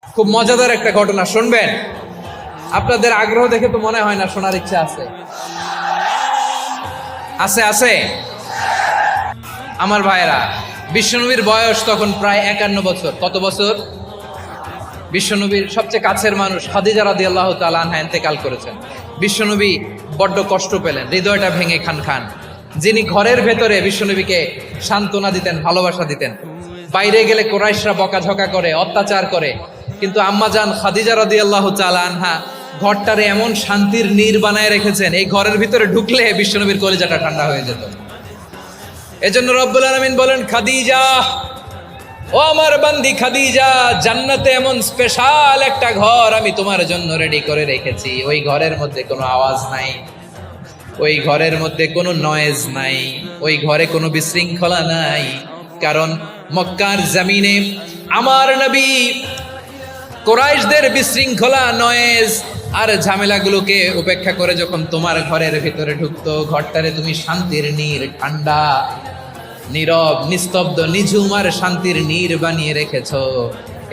খুব মজাদার একটা ঘটনা শুনবেন। আপনাদের আগ্রহ দেখে তো মনে হয় না শোনার ইচ্ছা আছে। আছে আছে আমার ভাইয়েরা, বিশ্বনবীর বয়স তখন প্রায় 51 বছর। কত বছর? বিশ্বনবীর সবচেয়ে কাছের মানুষ খাদিজা রাদিয়াল্লাহু তাআলা আনহা ইন্তেকাল করেছেন। বিশ্বনবী বড্ড কষ্ট পেলেন, হৃদয়টা ভেঙে খান খান। যিনি ঘরের ভেতরে বিশ্বনবীকে সান্ত্বনা দিতেন, ভালোবাসা দিতেন, বাইরে গেলে কোরাইশরা বকাঝকা করে, অত্যাচার করে, কিন্তু আম্মাজান খাদিজা রাদিয়াল্লাহু তাআলা আনহা ঘরটারে এমন শান্তির নীর বানায় রেখেছেন, এই ঘরের ভিতরে ঢুকলে বিশ্বনবীর কলিজাটা ঠান্ডা হয়ে যেত। এজন্য রব্বুল আলামিন বলেন, খাদিজা, ও আমার বান্দি খাদিজা, জান্নাতে এমন স্পেশাল একটা ঘর আমি তোমার জন্য রেডি করে রেখেছি। ওই ঘরের মধ্যে কোনো আওয়াজ নাই, ওই ঘরের মধ্যে কোনো নয়েজ নাই, ওই ঘরে কোনো বিশৃঙ্খলা নাই। কারণ মক্কার জমিনে আমার নবী কোরাইশদের বিশৃঙ্খলা, নয়েজ আর ঝামেলাগুলোকে উপেক্ষা করে যখন তোমার ঘরের ভিতরে ঢুকতো, ঘরটারে তুমি শান্তির নীর, ঠান্ডা, নীরব, নিস্তব্ধ, নিঝুম আর শান্তির নীর বানিয়ে রেখেছো।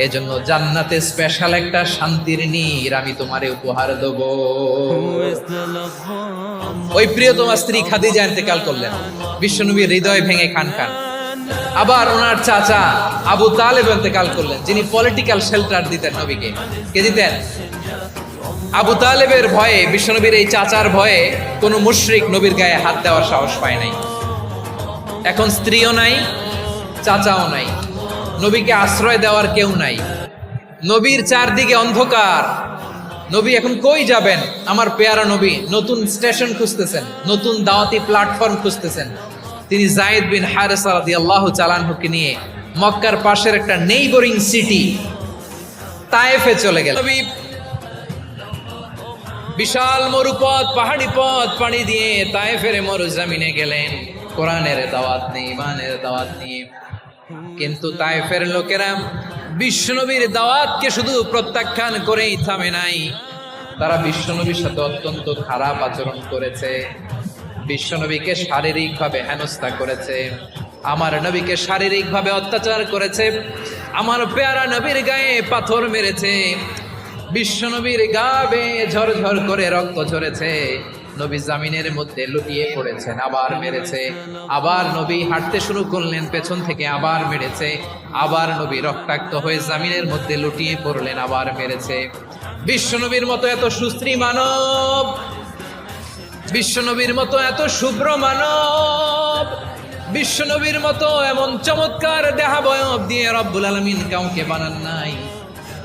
এজন্য জান্নাতে স্পেশাল একটা শান্তির নীর আমি তোমারে উপহার দেব। ওই প্রিয়তমা স্ত্রী খাদিজা ইন্তেকাল করলেন, বিশ্বনবীর হৃদয় ভেঙে খান খান। আবার ওনার চাচা আবু তালেব ইন্তেকাল করলেন, যিনি পলিটিক্যাল শেল্টার দিতেন নবীকে। কে দিতেন? আবু তালেবের ভয়ে, বিশ্বনবীর এই চাচার ভয়ে কোনো মুশরিক নবীর গায়ে হাত দেওয়ার সাহস পায় নাই। এখন স্ত্রীও নাই, চাচাও নাই, নবীকে আশ্রয় দেওয়ার কেউ নাই। নবীর চারদিকে অন্ধকার। নবী এখন কই যাবেন? আমার পেয়ারা নবী নতুন স্টেশন খুঁজতেছেন, নতুন দাওয়াতি প্ল্যাটফর্ম খুঁজতেছেন। তিনি যায়েদ বিন হারেসা রাদিয়াল্লাহু তাআলা আনহুকে নিয়ে মক্কার পাশের একটা নেইবরিং সিটি তায়েফে চলে গেলেন। নবী বিশাল মরুপথ, পাহাড়ি পথ পাড়ি দিয়ে তায়েফের মরুজমিনে গেলেন কোরআনের দাওয়াত নিয়ে, ইমানের দাওয়াত নিয়ে। কিন্তু তায়েফের লোকেরা বিশ্বনবীর দাওয়াতকে শুধু প্রত্যাখ্যান করেই থামে নাই, তারা বিশ্বনবীর সাথে অত্যন্ত খারাপ আচরণ করেছে। বিশ্বনবীকে শারীরিকভাবে হেনস্থা করেছে, আমার নবীকে শারীরিকভাবে অত্যাচার করেছে, আমার পেয়ারা নবীর গায়ে পাথর মেরেছে, বিশ্বনবীর গা বেয়ে ঝরঝর করে রক্ত ঝরেছে, নবী জামিনের মধ্যে লুটিয়ে পড়েছেন, আবার মেরেছে, আবার নবী হাঁটতে শুরু করলেন, পেছন থেকে আবার মেরেছে, আবার নবী রক্তাক্ত হয়ে জামিনের মধ্যে লুটিয়ে পড়লেন, আবার মেরেছে। বিশ্বনবীর মতো এত সুস্ত্রী মানব, বিশ্বনবীর মতো এত শুভ্র মানব, বিশ্বনবীর মতো এমন চমৎকার দেহাবয়ব দিয়ে রব্বুল আলামিন কাউকে বানান নাই।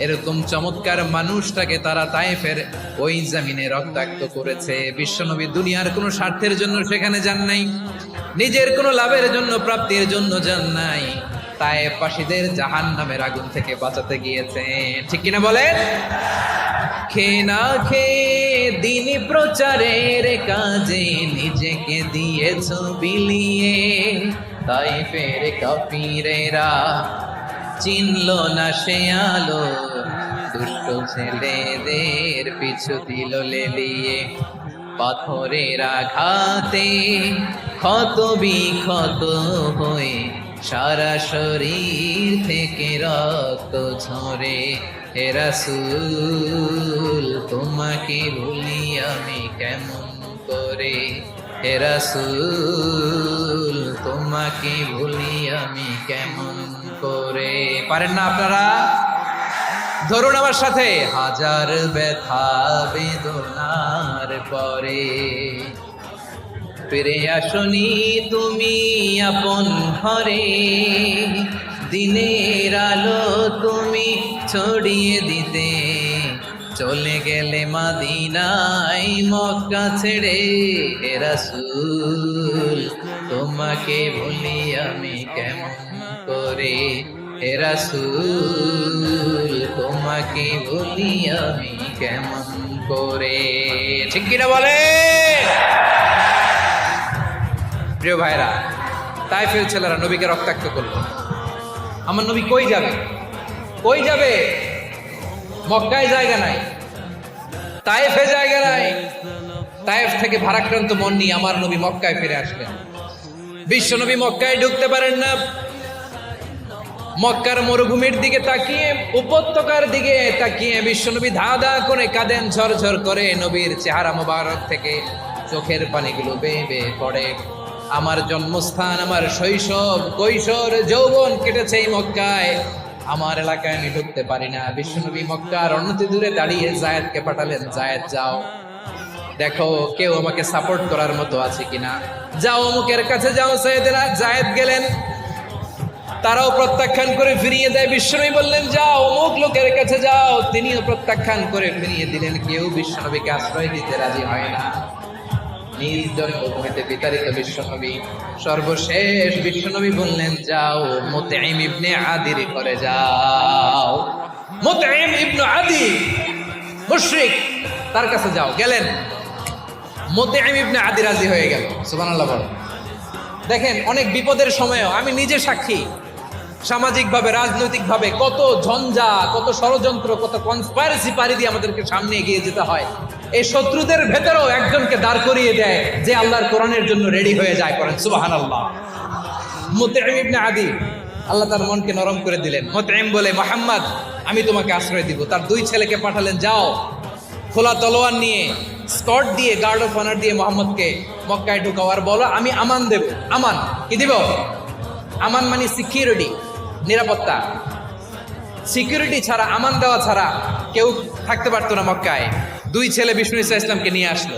এরকম চমৎকার মানুষটাকে তারা তায়েফের ওই জমিনে রক্তাক্ত করেছে। বিশ্বনবী দুনিয়ার কোনো স্বার্থের জন্য সেখানে যান নাই, নিজের কোনো লাভের জন্য, প্রাপ্তির জন্য যান নাই, তায়েফবাসীদের জাহান্নামের আগুন থেকে বাঁচাতে গিয়েছেন। ঠিক কিনা বলেন? খেয়ে না খেয়ে দিন প্রচারের কাজে নিজেকে দিয়েছ বিলিয়ে, তায়েফের কাফিরেরা চিনল না সে আলো, দুষ্ট ছেলেদের পিছু দিল লেলিয়ে। পাথরের আঘাতে ক্ষত বিক্ষত হয়ে সারা শরীর থেকে রক্ত ঝরে। হে রাসূল, তোমাকে ভুলি আমি কেমন করে? হে রাসূল, তোমাকে ভুলি আমি কেমন করে? পারেন না আপনারা? ধরুন আমার সাথে। হাজার ব্যথা বেদনার পরে ফিরে আসনি তুমি আপন ঘরে, দিনের আলো তুমি ছড়িয়ে দিতে চলে গেলে মদিনায় মক্কা ছেড়ে। হে রাসূল, তোমাকে ভুলি আমি কেমন করে? হে রাসূল, তোমাকে ভুলি আমি কেমন করে? ঠিক কিনা বলে? প্রিয় ভাইরা, তায়েফের ছেলেরা নবীকে রক্তাক্ত করলো। আমার নবী কই যাবে? কই যাবে? মক্কায় জায়গা নাই, তায়েফে জায়গা নাই। তায়েফ থেকে ভারাক্রান্ত মন নিয়ে আমার নবী মক্কায় ফিরে আসলেন। বিশ্ব নবী মক্কায় ঢুকতে পারেন না, মক্কার মরুভূমির দিকে তাকিয়ে, উপত্যকার দিকে তাকিয়ে বিশ্বনবী ধা ধা করে কাঁদেন, ঝরঝর করে। নবীর চেহারা মোবারক থেকে চোখের পানিগুলো বেয়ে বেয়ে পড়ে। আমার জন্মস্থান, আমার শৈশব, কৈশোর, যৌবন কেটেছে এই মক্কায়। আমার এলাকায় আমি ঢুকতে পারি না। বিশ্বনবী মক্কার অনতি দূরে দাঁড়িয়ে জায়েদকে পাঠালেন, জায়েদ যাও, দেখো কেউ আমাকে সাপোর্ট করার মতো আছে কিনা। যাও অমুকের কাছে যাও। জায়েদ গেলেন, তারাও প্রত্যাখ্যান করে ফিরিয়ে দেয়। বিশ্বনবী বললেন যাও অমুক লোকের কাছে যাও, তিনিও প্রত্যাখ্যান করে ফিরিয়ে দিলেন। কেউ বিশ্বনবীকে আশ্রয় দিতে রাজি হয় না। নিজ জন্মভূমিতে বিতাড়িত বিশ্বনবী, সর্বশেষ বিশ্বনবী বললেন যাও মুতঈম ইবনে আদির ঘরে যাও। মুতঈম ইবনে আদি মুশরিক, তার কাছে যাও। গেলেন, মুতঈম ইবনে আদি রাজি হয়ে গেল। সুবহানাল্লাহ বলো। দেখেন, অনেক বিপদের সময়ও আমি নিজে সাক্ষী, সামাজিকভাবে রাজনৈতিকভাবে কত ঝঞ্ঝা, কত ষড়যন্ত্র, কত কনস্পাইরেসি পাড়ি দিয়ে আমাদেরকে সামনে এগিয়ে যেতে হয়। এই শত্রুদের ভেতরেও একজনকে দাঁড় করিয়ে দেয় যে আল্লাহর কোরআনের জন্য রেডি হয়ে যায়। করেন সুবহানাল্লাহ। মুতঈম ইবনে আদি, আল্লাহ তার মনকে নরম করে দিলেন। মুতঈম বলে, মুহাম্মদ আমি তোমাকে আশ্রয় দিব। তার দুই ছেলেকে পাঠালেন, যাও খোলা তলোয়ার নিয়ে, স্কট দিয়ে, গার্ড অফ অনার দিয়ে মোহাম্মদকে মক্কায় ঢুকাও, আর বলো আমি আমান দেব। আমান কি দিব? আমান মানে সিকিউরিটি, নিরাপত্তা। সিকিউরিটি ছাড়া, আমান দেওয়া ছাড়া কেউ থাকতে পারতো না মক্কায়। দুই ছেলে বিষ্ণু ইসা ইসলামকে নিয়ে আসলো।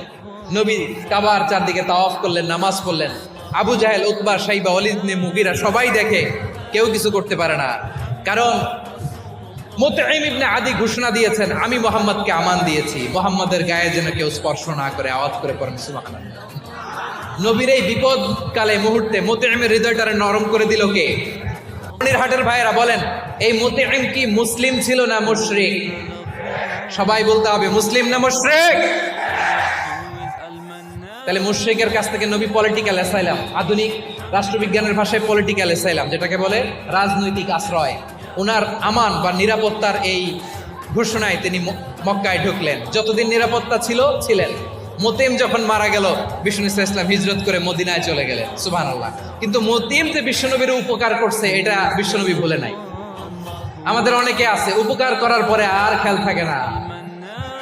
নবী কাবার চারদিকে তাওয়াফ করলেন, নামাজ পড়লেন। আবু জাহেল, উতবা, শাইবা, ওয়ালিদ ইবনে মুগীরা সবাই দেখে, কেউ কিছু করতে পারে না। কারণ মুতঈম ইবনে আদি ঘোষণা দিয়েছেন, আমি মুহাম্মদকে আমান দিয়েছি, মুহাম্মদের গায়ে যেন কেউ স্পর্শ না করে। আওয়াজ করে পড়েন সুবহানাল্লাহ। নবীর এই বিপদকালে মুহূর্তে মুতঈমের হৃদয়টারে নরম করে দিল কে? হাটের ভাইয়েরা বলেন, এই মুতঈম কি মুসলিম ছিল না মুশরিক? সবাই বলতে হবে মুসলিম না মুশরিক। তাহলে মুশরিকের কাছ থেকে নবী পলিটিক্যাল অ্যাসাইলাম, আধুনিক রাষ্ট্রবিজ্ঞানের ভাষায় পলিটিক্যাল অ্যাসাইলাম, যেটাকে বলে রাজনৈতিক আশ্রয়, ওনার আমান বা নিরাপত্তার এই ঘোষণায় তিনি মক্কায় ঢুকলেন। যতদিন নিরাপত্তা ছিল ছিলেন। মুতঈম যখন মারা গেল, বিষ্ণু ইসলাম হিজরত করে মদিনায় চলে গেলেন। সুবহানাল্লাহ। কিন্তু মুতঈম যে বিশ্বনবীর উপকার করছে এটা বিশ্বনবী ভুলে নাই। আমাদের অনেকে আছে উপকার করার পরে আর খেয়াল থাকে না,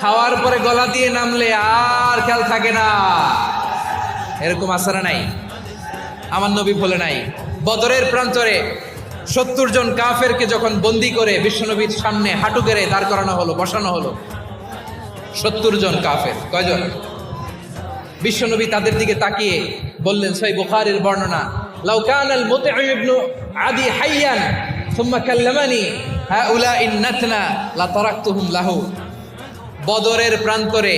খাওয়ার পরে গলা দিয়ে নামলে আর খেয়াল থাকে না। এরকম আছে না নাই? আমার নবী ভুলে নাই। বদরের প্রান্তরে 70 জন কাফেরকে যখন বন্দি করে বিশ্বনবীর সামনে হাঁটু গেড়ে দাঁড় করানো হলো, বসানো হলো, 70 জন কাফের। কয়জন? বিশ্বনবী তাদের দিকে তাকিয়ে বললেন, সহিহ বুখারীর বর্ণনা, লাউ কানাল মুতঈম ইবনে আদি হাইয়ান সুম্মা কাল্লামানি হাউলাই নাতনা লা তারাকতুহুম লাহু। বদরের প্রান্তরে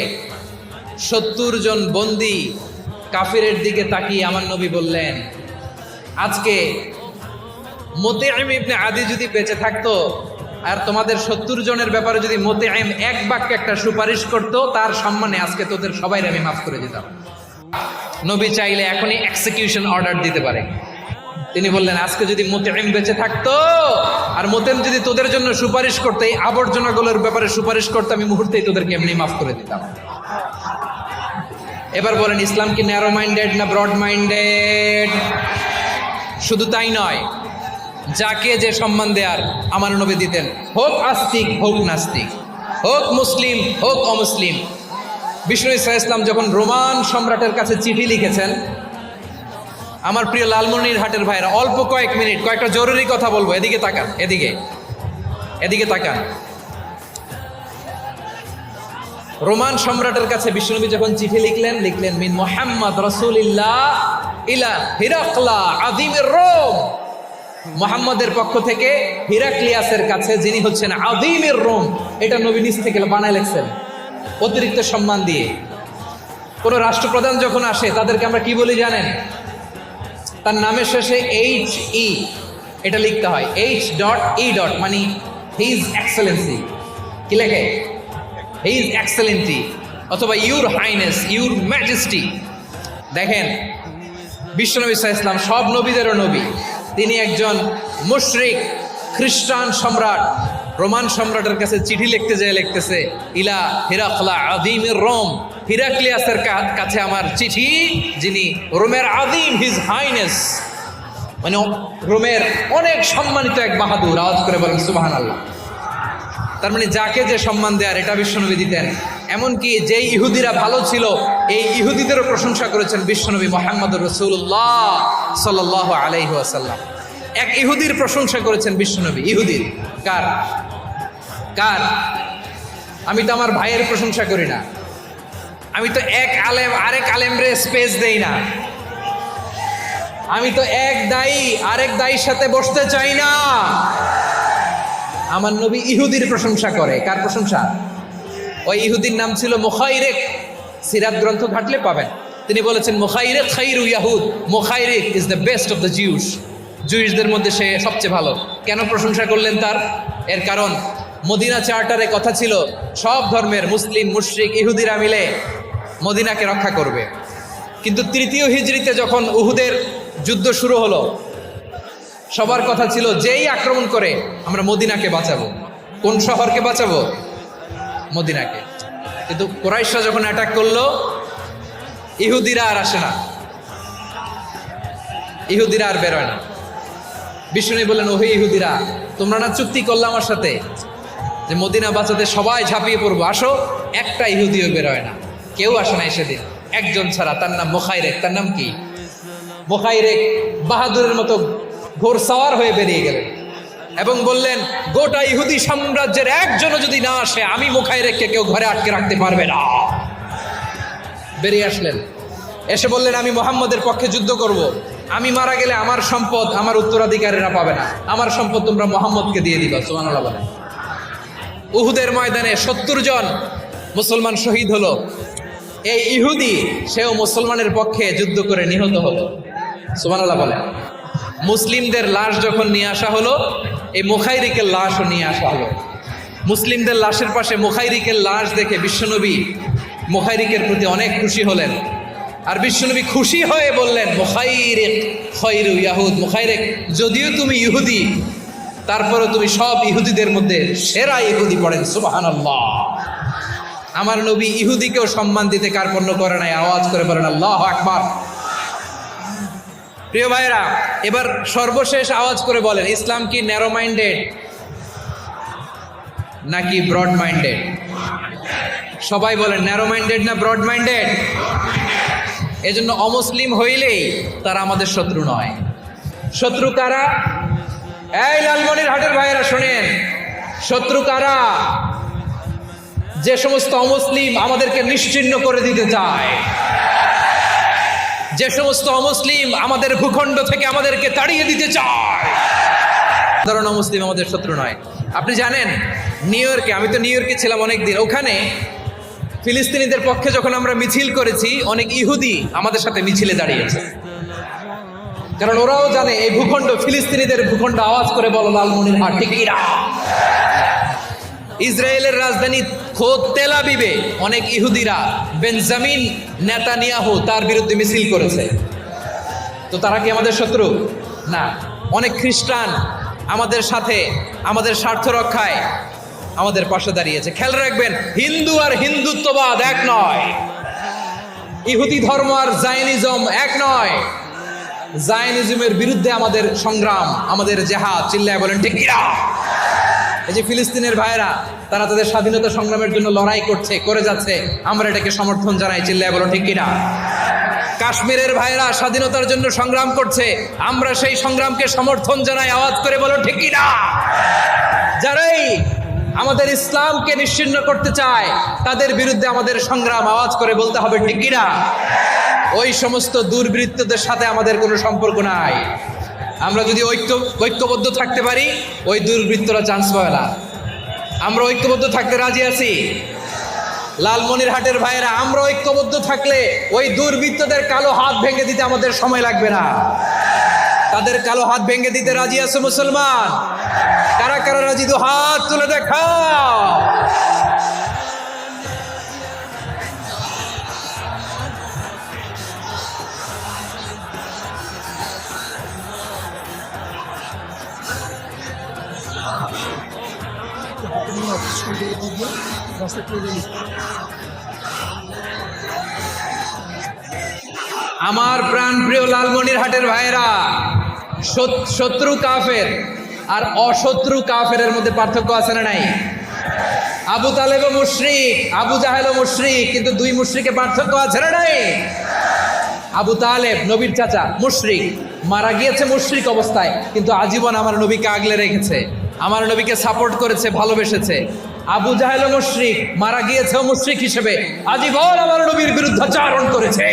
70 জন বন্দী কাফিরের দিকে তাকিয়ে আমার নবী বললেন, আজকে মুতঈম ইবনে আদি যদি বেঁচে থাকতো আর তোমাদের 70 জনের ব্যাপারে যদি মুতঈম এক বাক্যে একটা সুপারিশ করতো, তার সম্মানে আজকে তোদের সবাই আমি মাফ করে দিতাম। নবী চাইলে এখনই এক্সিকিউশন অর্ডার দিতে পারে। তিনি বললেন, আজকে যদি মুতঈম বেঁচে থাকতো আর মুতঈম যদি তোদের জন্য সুপারিশ করতে, এই আবর্জনাগুলোর ব্যাপারে সুপারিশ করতে, আমি মুহূর্তেই তোদেরকে এমনি মাফ করে দিতাম। এবার বলেন, ইসলাম কি ন্যারো মাইন্ডেড না ব্রড মাইন্ডেড? শুধু তাই নয়, যাকে যে সম্মান দেয়ার আমার নবী দিতেন, হোক আস্তিক হোক নাস্তিক, হোক মুসলিম হোক অমুসলিম। বিষ্ণু ইসলাম যখন রোমান সম্রাটের কাছে চিঠি লিখেছেন, আমার প্রিয় লালমনির হাটের ভাইরা, অল্প কয়েক মিনিট কয়েকটা জরুরি কথা বলবো। এদিকে তাকান, এদিকে তাকান। রোমান সম্রাটের কাছে বিশ্বনবী যখন চিঠি লিখলেন মিন মুহাম্মদ রাসূলিল্লাহ ইলা হিরাকলা আযীমির রোম। মুহাম্মদের পক্ষ থেকে হিরাক্লিয়াসের কাছে, যিনি হচ্ছেন আযীমির রোম। এটা নবী নিজ থেকে বানায় লিখছেন অতিরিক্ত সম্মান দিয়ে। কোন রাষ্ট্রপ্রধান যখন আসে তাদেরকে আমরা কি বলি জানেন? তার নামের শেষে HE এটা লিখতে হয়, H.E. মানে হিজ এক্সেলেন্সি। কি লেখে? হিজ এক্সেলেন্টি, অথবা ইউর হাইনেস, ইউর ম্যাজেস্টি। দেখেন, বিশ্বনবী সাল্লাল্লাহু আলাইহি ওয়াসাল্লাম সব নবীদেরও নবী। তিনি একজন মুশরিক খ্রিস্টান সম্রাট রোমান সম্রাটের কাছে চিঠি লিখতে যায়, লিখতেছে ইলা হিরাকলা আযীমির রোম, হিরাক্লিয়াসের কাছে আমার চিঠি, যিনি রোমের আযীম, হিজ হাইনেস। মানে রোমের অনেক সম্মানিত এক বাহাদুর, আওয়াজ করে বলেন সুবহানাল্লাহ। তার মানে যাকে যে সম্মান দেয়ার এটা বিশ্বনবী দিতেন। এমনকি যেই ইহুদিরা ভালো ছিল এই ইহুদিদেরও প্রশংসা করেছেন বিশ্বনবী মুহাম্মদুর রাসূলুল্লাহ সাল্লাল্লাহু আলাইহি ওয়াসাল্লাম। এক ইহুদির প্রশংসা করেছেন বিশ্বনবী। ইহুদির কার? কার? আমি তো আমার ভাইয়ের প্রশংসা করি না, আমি তো এক আলেম আরেক আলেমরে স্পেস দেই না, আমি তো এক দায়ী আরেক দায়ীর সাথে বসতে চাই না। আমার নবী ইহুদির প্রশংসা করে। কার প্রশংসা? ওই ইহুদির নাম ছিল মুখাইরিক। সিরাত গ্রন্থ ঘাটলে পাবেন। তিনি বলেছেন মুখাইরিক খাইরু ইয়াহুদ, Mukhayriq is the best of the Jews. জুইশদের মধ্যে সে সবচেয়ে ভালো। কেন প্রশংসা করলেন তার? এর কারণ মদিনা চার্টারে কথা ছিল সব ধর্মের মুসলিম, মুশরিক, ইহুদিরা মিলে মদিনাকে রক্ষা করবে। কিন্তু তৃতীয় হিজরিতে যখন উহুদের যুদ্ধ শুরু হলো, সবার কথা ছিল যেই আক্রমণ করে আমরা মদিনাকে বাঁচাবো। কোন শহরকে বাঁচাবো? মদিনাকে। কিন্তু কুরাইশরা যখন অ্যাটাক করলো, ইহুদিরা আর আসে না, ইহুদিরা আর বেরোয় না। বিষ্ণু বললেন, ওহে ইহুদিরা, তোমরা না চুক্তি করলে আমার সাথে যে মদিনা বাঁচাতে সবাই ঝাঁপিয়ে পড়বো, আসো। একটা ইহুদিও বেরোয় না, কেউ আসে না সেদিন, একজন ছাড়া। তার নাম মুখাইরেক। তার নাম কি? মুখাইরেক বাহাদুরের মতো ঘোড়সাওয়ার হয়ে বেরিয়ে গেলেন এবং বললেন, গোটা ইহুদি সাম্রাজ্যের একজনও যদি না আসে, আমি মুখাইরেককে কেউ ঘরে আটকে রাখতে পারবে না। বেরিয়ে আসলেন, এসে বললেন, আমি মুহাম্মদের পক্ষে যুদ্ধ করব। আমি মারা গেলে আমার সম্পদ আমার উত্তরাধিকারীরা পাবে না, আমার সম্পদ তোমরা মুহাম্মদকে দিয়ে দিবা। সুবহানাল্লাহ বলেন। উহুদের ময়দানে 70 জন মুসলমান শহীদ হলো। এই ইহুদি সেও মুসলমানের পক্ষে যুদ্ধ করে নিহত হলো। সুবহানাল্লাহ বলেন। মুসলিমদের লাশ যখন নিয়ে আসা হলো, এই মুখাইরিকের লাশও নিয়ে আসা হলো। মুসলিমদের লাশের পাশে মুখাইরিকের লাশ দেখে বিশ্বনবী মুখাইরিকের প্রতি অনেক খুশি হলেন। আর বিশ্বনবী খুশি হয়ে বললেন, মুখাইরিক খায়রু ইয়াহুদ। মুখাইরিক, যদিও তুমি ইহুদি, তারপরে তুমি সব ইহুদিদের মধ্যে সেরা ইহুদি। পড়েন সুবহানাল্লাহ। আমার নবী ইহুদিকেও সম্মান দিতে কার্পণ্য করে নাই। আওয়াজ করে বলেন আল্লাহু আকবার। প্রিয় ভাইরা, এবার সর্বশেষ আওয়াজ করে বলেন, ইসলাম কি ন্যারো মাইন্ডেড নাকি ব্রড মাইন্ডেড? সবাই বলেন, ন্যারো মাইন্ডেড না ব্রড মাইন্ডেড? এজন্য অমুসলিম হইলেই তারা আমাদের শত্রু নয়। শত্রু কারা? এই লালমনিরহাটের ভাইয়েরা শোনেন, শত্রু কারা? যে সমস্ত অমুসলিম আমাদেরকে নিশ্চিহ্ন করে দিতে চায়, যে সমস্ত অমুসলিম আমাদের ভূখণ্ড থেকে আমাদেরকে তাড়িয়ে দিতে চায়, সাধারণ অমুসলিম আমাদের শত্রু নয়। আপনি জানেন নিউ ইয়র্কে, আমি তো নিউ ইয়র্কে ছিলাম অনেকদিন, ওখানে ফিলিস্তিনিদের পক্ষে যখন আমরা মিছিল করেছি, অনেক ইহুদি আমাদের সাথে মিছিলে দাঁড়িয়েছে। কারণ ওরাও জানে এই ভূখণ্ড ফিলিস্তিনিদের ভূখণ্ড। আওয়াজ করে বলো লালমনিরহাট ঠিক কিনা? ইসরায়েলের রাজধানী খোদ তেল আবিবে অনেক ইহুদিরা বেঞ্জামিন নেতানিয়াহু তার বিরুদ্ধে মিছিল করেছে। তো তারা কি আমাদের শত্রু? না। অনেক খ্রিস্টান আমাদের সাথে আমাদের স্বার্থ রক্ষায় আমাদের পাশে দাঁড়িয়েছে। খেয়াল রাখবেন, হিন্দু আর হিন্দুত্ববাদ এক নয়, ইহুদি ধর্ম আর জায়নিজম এক নয়। জায়নিজমের বিরুদ্ধে আমাদের সংগ্রাম, আমাদের জেহাদ। চিল্লায় বলেন ঠিক কিনা? এই যে ফিলিস্তিনের ভাইরা, তারা তাদের স্বাধীনতা সংগ্রামের জন্য লড়াই করছে, করে যাচ্ছে, আমরা এটাকে সমর্থন জানাই। চিল্লায় বলো ঠিক কিনা? কাশ্মীরের ভাইরা স্বাধীনতার জন্য সংগ্রাম করছে, আমরা সেই সংগ্রামকে সমর্থন জানাই। আওয়াজ করে বলো ঠিক কিনা? যারাই আমাদের ইসলামকে নিশ্চিহ্ন করতে চায়, তাদের বিরুদ্ধে আমাদের সংগ্রাম। আওয়াজ করে বলতে হবে ঠিক কিনা? ওই সমস্ত দুর্বৃত্তদের সাথে আমাদের কোনো সম্পর্ক নাই। আমরা যদি ঐক্যবদ্ধ থাকতে পারি, ওই দুর্বৃত্তরা চান্স পাবে না। আমরা ঐক্যবদ্ধ থাকতে রাজি আছি। লালমনিরহাটের ভাইয়েরা, আমরা ঐক্যবদ্ধ থাকলে ওই দুর্বৃত্তদের কালো হাত ভেঙে দিতে আমাদের সময় লাগবে না। তাদের কালো হাত ভেঙে দিতে রাজি আছে মুসলমান? কারা কারা রাজি? দু হাত তুলে দেখা। আমার প্রাণ প্রিয় লালমনিরহাটের ভাইয়েরা, শত্রু কাফের আর অশত্রু কাফেরের মধ্যে পার্থক্য আছে না নাই? আবু তালেব মুশরিক, আবু জাহেল মুশরিক, কিন্তু দুই মুশরিকে পার্থক্য আছে না নাই? আবু তালেব নবীর চাচা মুশরিক, মারা গিয়েছে মুশরিক অবস্থায়, কিন্তু আজীবন আমার নবীকে আগলে রেখেছে, আমার নবীকে সাপোর্ট করেছে, ভালোবেসেছে। আবু জাহেল মুশরিক, মারা গিয়েছে মুশরিক হিসেবে, আজীবন আমার নবীর বিরুদ্ধাচারণ করেছে।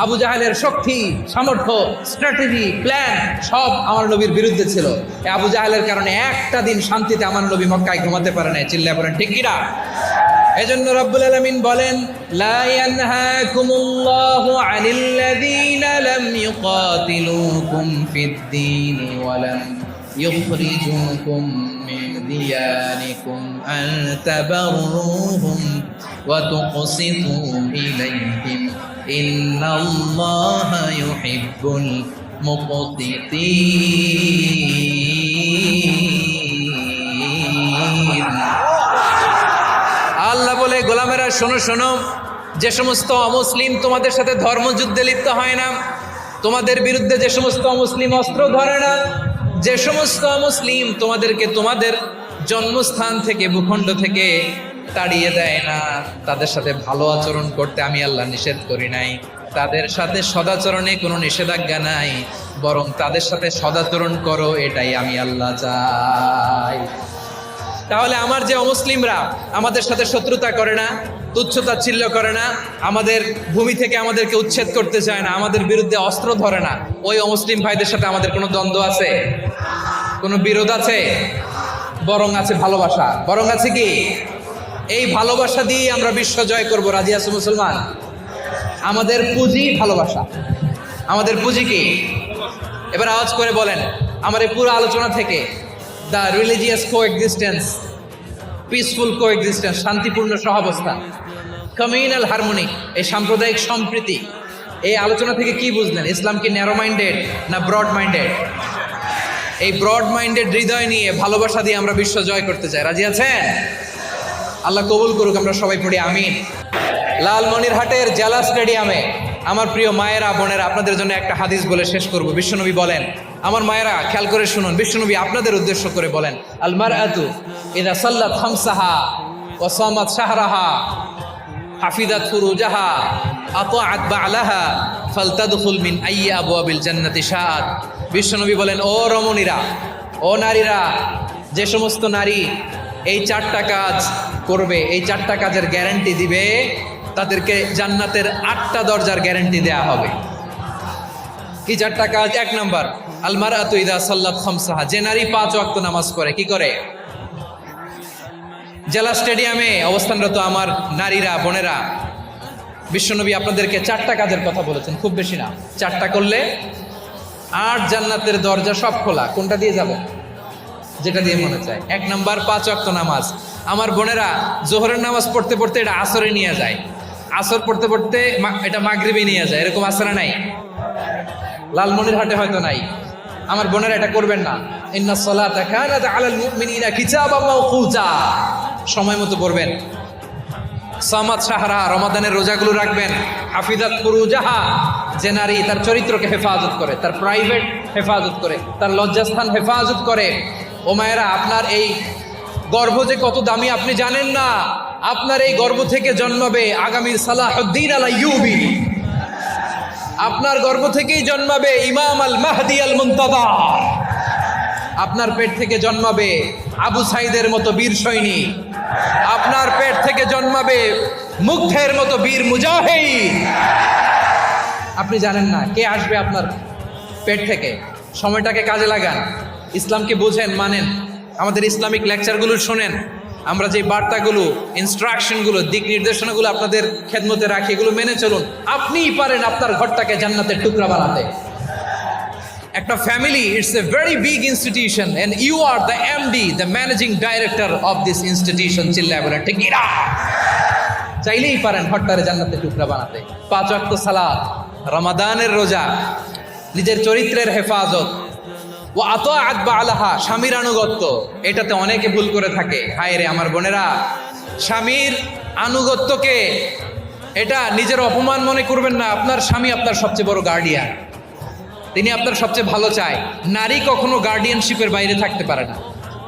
আবু জাহেলের শক্তি, সামর্থ্য, স্ট্র্যাটেজি, প্ল্যান সব আমার নবীর বিরুদ্ধে ছিল। এই আবু জাহেলের কারণে একটা দিন শান্তিতে আমার নবী মক্কায় ঘুমাতে পারে নাই। চিল্লায় বলেন ঠিক কিনা? এজন্য রব্বুল আলামিন বলেন, লা ইয়ানহাকুমুল্লাহু আনিল্লাযীনা লাম ইউকাতিলুকুম ফিদ-দীন ওয়া লাম ইউখরিজুকুম মিন দিয়ারিকুম আন তাবাররুহুম ওয়া তুকসিতু ইলাইহিম ইন্নাল্লাহা ইউহিব্বুল মুকসিতিন। আল্লাহ বলে, গোলামেরা শোনো শোনো, যে সমস্ত অমুসলিম তোমাদের সাথে ধর্মযুদ্ধে লিপ্ত হয় না, তোমাদের বিরুদ্ধে যে সমস্ত অমুসলিম অস্ত্র ধরে না, যে সমস্ত অমুসলিম তোমাদেরকে তোমাদের জন্মস্থান থেকে, ভূখণ্ড থেকে তাড়িয়ে দেয় না, তাদের সাথে ভালো আচরণ করতে আমি আল্লাহ নিষেধ করি নাই। তাদের সাথে সদাচরণে কোনো নিষেধাজ্ঞা নাই, বরং তাদের সাথে সদাচরণ করো, এটাই আমি আল্লাহ চাই। তাহলে আমার যে অমুসলিমরা আমাদের সাথে শত্রুতা করে না, তুচ্ছতাচ্ছিল্য করে না, আমাদের ভূমি থেকে আমাদেরকে উচ্ছেদ করতে চায় না, আমাদের বিরুদ্ধে অস্ত্র ধরে না, ওই অমুসলিম ভাইদের সাথে আমাদের কোনো দ্বন্দ্ব আছে? কোনো বিরোধ আছে? বরং আছে ভালোবাসা। বরং আছে কি? এই ভালোবাসা দিয়ে আমরা বিশ্ব জয় করব। রাজি আছো মুসলমান? আমাদের পুঁজি ভালোবাসা। আমাদের পুঁজি কি? এবার আওয়াজ করে বলেন, আমার এই পুরো আলোচনা থেকে the religious coexistence, peaceful coexistence, শান্তিপূর্ণ সহাবস্থান, কমিউনাল হারমোনি, এই সাম্প্রদায়িক সম্প্রীতি, এই আলোচনা থেকে কি বুঝলেন? ইসলাম কি ন্যারো মাইন্ডেড না ব্রড মাইন্ডেড? এই ব্রড মাইন্ডেড হৃদয় নিয়ে, ভালোবাসা দিয়ে আমরা বিশ্ব জয় করতে চাই। রাজি আছেন? আল্লাহ কবুল করুক, আমরা সবাই পড়ি আমিন। লালমনিরহাটের জেলা স্টেডিয়ামে আমার প্রিয় মায়েরা, বোনেরা, আপনাদের জন্য একটা হাদিস বলে শেষ করব। বিশ্বনবী বলেন, আমার মায়েরা খেয়াল করে শুনুন, বিশ্বনবী আপনাদের উদ্দেশ্য করে বলেন, আল মারআতু ইযা সাল্লাত খামসাহা ওয়া সামাত শাহরাহা হাফিজাত ফুরুজাহা আতাআত বা'লাহা ফালতাদখুল মিন আইয়ি আবওয়াবিল জান্নাতি শাআত। বিশ্বনবী বলেন, ও রমণীরা, ও নারীরা, যে সমস্ত নারী এই চারটা কাজ করবে, এই চারটা কাজের গ্যারান্টি দিবে, তাদেরকে জান্নাতের 8টা দরজার গ্যারান্টি দেয়া হবে। কি চারটা কাজ? 1 নাম্বার, আল মারআতু ইযা সাল্লাত খামসাহা, যে নারী 5 ওয়াক্ত নামাজ পড়ে। কি করে? জেলা স্টেডিয়ামে অবস্থানরত আমার নারীরা, বোনেরা, বিশ্বনবী আপনাদেরকে 4টা কাজের কথা বলেছেন, খুব বেশি না। 4টা করলে 8 জান্নাতের দরজা সব খোলা। কোনটা দিয়ে যাব? যেটা দিয়ে মনে চায়। 1 নাম্বার 5 ওয়াক্ত নামাজ। আমার বোনেরা জোহরের নামাজ পড়তে পড়তে এটা আসরে নিয়ে যায়, আসর পড়তে পড়তে এটা মাগরিবে নিয়ে যায়। এরকম আসরে নাই? লালমনিরহাটে হয়তো নাই। আমার বোনেরা এটা করবেন না। ইন্নাস সালাতা কানাত আলাল মুমিনিনা কিতাবাম মাওকুতা, সময় মতো পড়বেন। সামাত শাহরা, রমাদানের রোজাগুলো রাখবেন। হাফিজাত ফুরুজাহা, যে নারী তার চরিত্রকে হেফাজত করে, তার প্রাইভেট হেফাজত করে, তার লজ্জাস্থান হেফাজত করে। ও মায়েরা, আপনার এই গর্ভ যে কত দামি আপনি জানেন না। আপনার এই গর্ভ থেকে জন্মাবে আগামীর সালাহুদ্দিন আল আইয়ুবী। আপনার গর্ভ থেকেই জন্মাবে ইমাম আল মাহদি আল মুনতাযা। আপনার পেট থেকে জন্মাবে আবু সাইদের মতো বীর সৈনিক। আপনার পেট থেকে জন্মাবে মুগ্ধের মতো বীর মুজাহিদ। আপনি জানেন না কে আসবে আপনার পেট থেকে। সময়টাকে কাজে লাগান, ইসলামকে বোঝেন, মানেন, আমাদের ইসলামিক লেকচারগুলো শোনেন। আমরা যে বার্তাগুলো, ইনস্ট্রাকশনগুলো, দিক নির্দেশনাগুলো আপনাদের খেদমতে রাখি, এগুলো মেনে চলুন। আপনিই পারেন আপনার ঘরটাকে জান্নাতের টুকরা বানাতে। একটা family, it's a very big institution and you are the MD, the managing director of this institution. চিল্লায় বলেন ঠিক কিনা? চাইলেই পারেন ঘরটারে জান্নাতের টুকরা বানাতে। 5 ওয়াক্ত সালাত, রমাদানের রোজা, নিজের চরিত্রের হেফাজত, ও আতাআত বা'লাহা, স্বামীর আনুগত্য। এটাতে অনেকে ভুল করে থাকে। হায় রে আমার বোনেরা, স্বামীর আনুগত্যকে এটা নিজের অপমান মনে করবেন না। আপনার স্বামী আপনার সবচেয়ে বড় গার্ডিয়ান। তিনি আপনার সবচেয়ে ভালো চায়। নারী কখনো গার্ডিয়ানশিপের বাইরে থাকতে পারে না।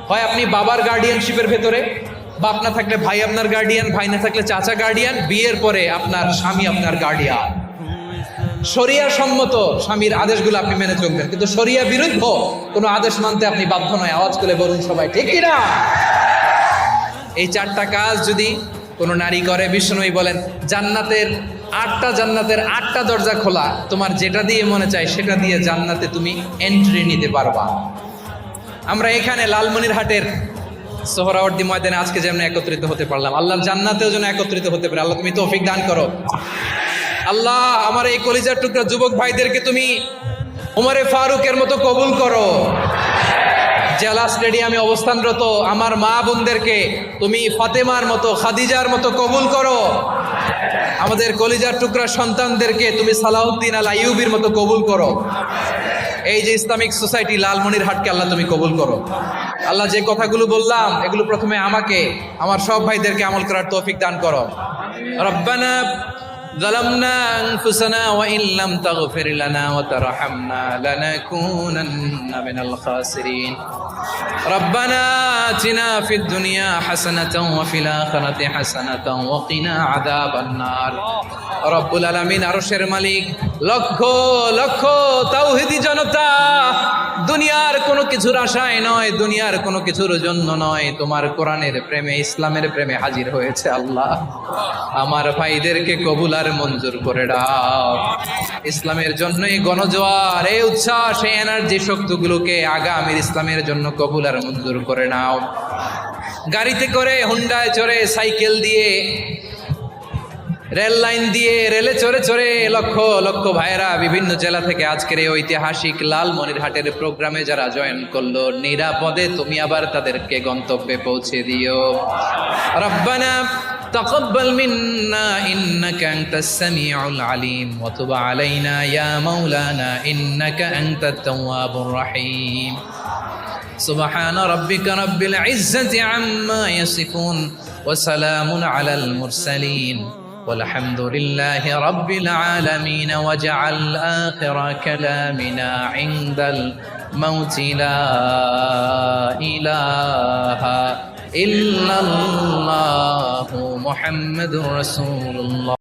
হয় আপনি বাবার গার্ডিয়ানশিপের ভেতরে, বাপ না থাকলে ভাই আপনার গার্ডিয়ান, ভাই না থাকলে চাচা গার্ডিয়ান, বিয়ের পরে আপনার স্বামী আপনার গার্ডিয়ান। শরিয়া সম্মত স্বামীর আদেশগুলো আপনি মেনে চলবেন, কিন্তু শরিয়া বিরুদ্ধ কোনো আদেশ মানতে আপনি বাধ্য নয়। আওয়াজ করে বলুন সবাই, ঠিক কিনা? এই 4টা কাজ যদি কোনো নারী করে, বিশ্বনবী বলেন জান্নাতের 8টা দরজা খোলা, তোমার যেটা দিয়ে মনে চায় সেটা দিয়ে জান্নাতে তুমি এন্ট্রি নিতে পারবা। আমরা এখানে লালমনিরহাটের সোহরাওয়ার্দী ময়দানে আজকে যেমন একত্রিত হতে পারলাম, আল্লাহর জান্নাতেও যেন একত্রিত হতে পারে। আল্লাহ তুমি তৌফিক দান করো। আল্লাহ আমার এই কলিজার টুকরা যুবক ভাইদেরকে তুমি উমরে ফারুকের মতো কবুল করো। জেলা স্টেডিয়ামে অবস্থানরত আমার মা বোনদেরকে তুমি ফাতেমার মতো, খাদিজার মতো কবুল করো। আমাদের কলিজার টুকরা সন্তানদেরকে তুমি সালাউদ্দিন আল আইয়ুবির মতো কবুল করো। এই যে ইসলামিক সোসাইটি লালমনিরহাটকে আল্লাহ তুমি কবুল করো। আল্লাহ যে কথাগুলো বললাম এগুলো প্রথমে আমাকে, আমার সব ভাইদেরকে আমল করার তৌফিক দান করো। রব্বানা ظلمنا أنفسنا وإن لم تغفر لنا وترحمنا لنكونن من الخاسرين ربنا آتنا في الدنيا حسنة وفي الآخرة حسنة وقنا عذاب النار রব্বুল আলামিন আরশের মালিক, লক্ষ লক্ষ তাওহীদি জনতা দুনিয়ার কোনো কিছুর আশায় নয়, দুনিয়ার কোনো কিছুর জন্য নয়, তোমার কোরআনের প্রেমে, ইসলামের প্রেমে হাজির হয়েছে। আল্লাহ আমার ভাইদেরকে কবুল আর মঞ্জুর করে দাও। ইসলামের জন্য এই গণজোয়ার, এই উচ্ছ্বাস, এই এনার্জি শক্তিগুলোকে আগামীর ইসলামের জন্য কবুল আর মঞ্জুর করে নাও। গাড়িতে করে, হুন্ডায় চড়ে, সাইকেল দিয়ে, রেল লাইন দিয়ে, রেলে চড়ে চড়ে লক্ষ লক্ষ ভাইয়েরা বিভিন্ন জেলা থেকে আজকের এই ঐতিহাসিক লালমনিরহাটের প্রোগ্রামে যারা জয়েন করলো, নিরাপদে তুমি আবার তাদেরকে গন্তব্যে পৌঁছে দিও। রব্বানা তাকাব্বাল মিন্না ইন্নাকা আনতাস সামিউল আলিম ওয়া তুব আলাইনা ইয়া মাওলানা ইন্নাকা আনতাত তাওয়াবুর রহিম। সুবহানা রাব্বিকা রাব্বিল ইজ্জাতি আম্মা ইয়াসিফুন ওয়া সালামুন আলাল মুরসালিন والحمد لله رب العالمين واجعل آخر كلامنا عند الموت لا إله إلا الله محمد رسول الله